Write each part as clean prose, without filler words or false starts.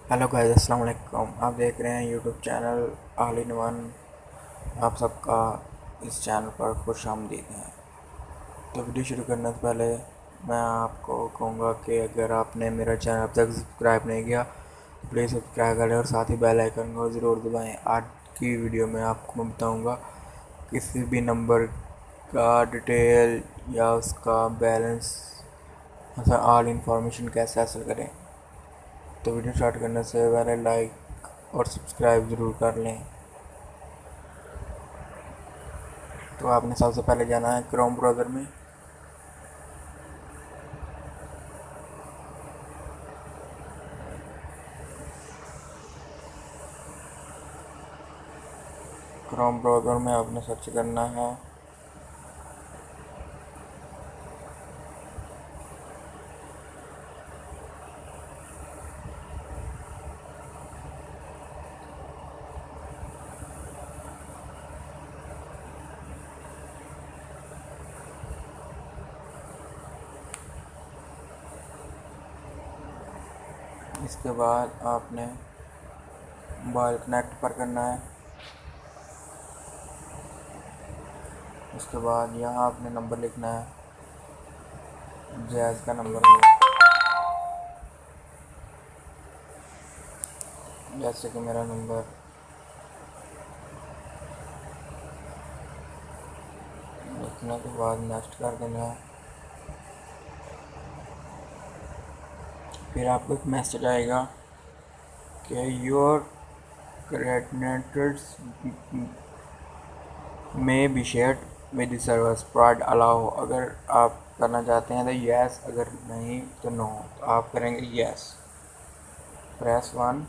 Hello guys, अस्सलाम वालेकुम। आप देख रहे हैं YouTube channel all in one. आप सबका इस चैनल पर खुश आमदीद है। तो वीडियो शुरू करने से पहले मैं आपको कहूँगा कि अगर आपने मेरा चैनल अब तक सब्सक्राइब नहीं किया तो प्लीज़ सब्सक्राइब करें और साथ ही बेल आइकन को ज़रूर दबाएं। आज की वीडियो में आपको मैं बताऊँगा किसी भी नंबर का डिटेल या उसका बैलेंस, मतलब ऑल इंफॉर्मेशन कैसे हासिल करें। तो वीडियो स्टार्ट करने से पहले लाइक और सब्सक्राइब ज़रूर कर लें। तो आपने सबसे पहले जाना है क्रोम ब्राउज़र में। क्रोम ब्राउज़र में आपने सर्च करना है इसके बाद आपने मोबाइल कनेक्ट पर करना है। उसके बाद यहाँ आपने नंबर लिखना है, जैज़ का नंबर हो, जैसे कि मेरा नंबर लिखने के बाद नेक्स्ट कर देना है। फिर आपको एक मैसेज आएगा कि योर क्रेडिट्स में be shared with servers provide allow. अगर आप करना चाहते हैं तो यस, अगर नहीं तो नो। तो आप करेंगे यस। प्रेस 1।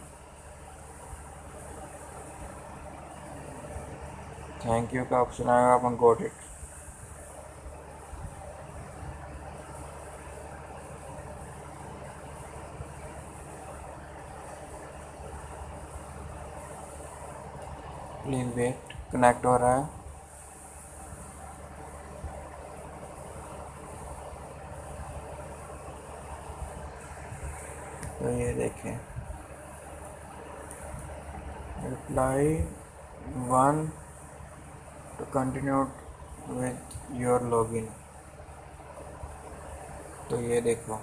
थैंक यू का ऑप्शन आएगा, अपन got it. Please wait, connect हो रहा है। तो ये देखें, reply 1 to continue with your login. तो ये देखो,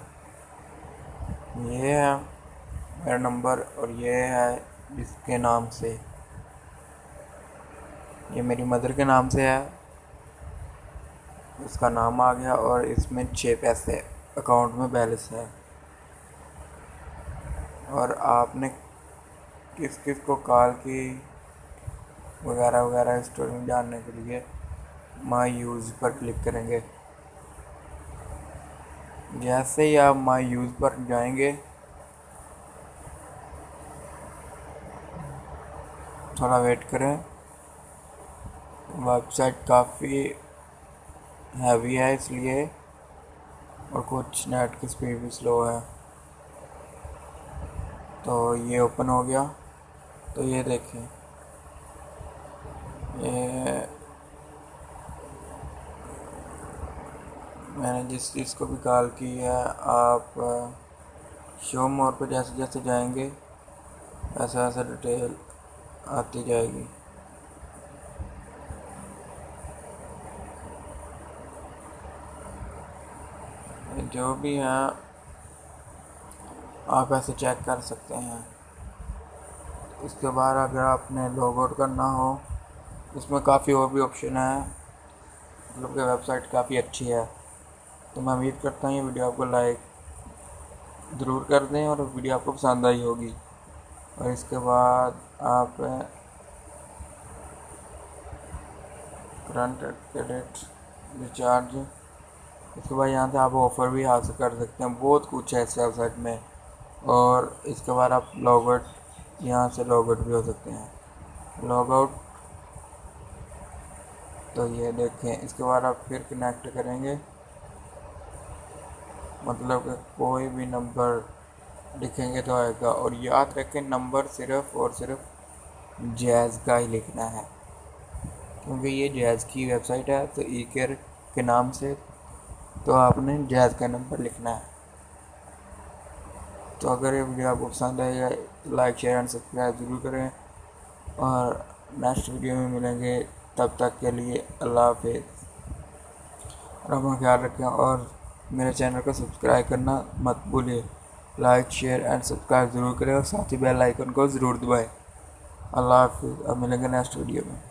ये है मेरा नंबर और ये है जिसके नाम से, ये मेरी मदर के नाम से है, उसका नाम आ गया और इसमें 6 पैसे अकाउंट में बैलेंस है। और आपने किस किस को कॉल की वगैरह वगैरह स्टोरी जानने के लिए माई यूज़ पर क्लिक करेंगे। जैसे ही आप माई यूज़ पर जाएंगे, थोड़ा वेट करें, वेबसाइट काफ़ी हैवी है इसलिए, और कुछ नेट की स्पीड भी स्लो है। तो ये ओपन हो गया। तो ये देखें, ये मैंने जिस चीज़ को भी कॉल की है, आप शो मोर पर जैसे जैसे जाएंगे वैसे वैसे डिटेल आती जाएगी। जो भी है आप ऐसे चेक कर सकते हैं। इसके बाद अगर आपने लॉग आउट करना हो, इसमें काफ़ी और भी ऑप्शन है, मतलब कि वेबसाइट काफ़ी अच्छी है। तो मैं उम्मीद करता हूँ ये वीडियो आपको लाइक ज़रूर कर दें और वीडियो आपको पसंद आई होगी। और इसके बाद आप करंट क्रेडिट रिचार्ज, उसके बाद यहाँ से आप ऑफ़र भी हासिल कर सकते हैं। बहुत कुछ है इस वेबसाइट में। और इसके बाद आप लॉग आउट, यहाँ से लॉग आउट भी हो सकते हैं। लॉग आउट, तो ये देखें, इसके बाद आप फिर कनेक्ट करेंगे, मतलब कि कोई भी नंबर लिखेंगे तो आएगा। और याद रखें, नंबर सिर्फ़ और सिर्फ जैज़ का ही लिखना है, क्योंकि ये जैज़ की वेबसाइट है तो ई केयर के नाम से, तो आपने जैज़ का नंबर लिखना है। तो अगर ये वीडियो आपको पसंद आएगा तो लाइक शेयर एंड सब्सक्राइब ज़रूर करें, और नेक्स्ट वीडियो में मिलेंगे। तब तक के लिए अल्लाह हाफिज़, और अपना ख्याल रखें, और मेरे चैनल को सब्सक्राइब करना मत भूलिए। लाइक शेयर एंड सब्सक्राइब ज़रूर करें और साथ ही बेल आइकन को ज़रूर दबाएं। अल्लाह हाफिज़। अब मिलेंगे नेक्स्ट वीडियो में।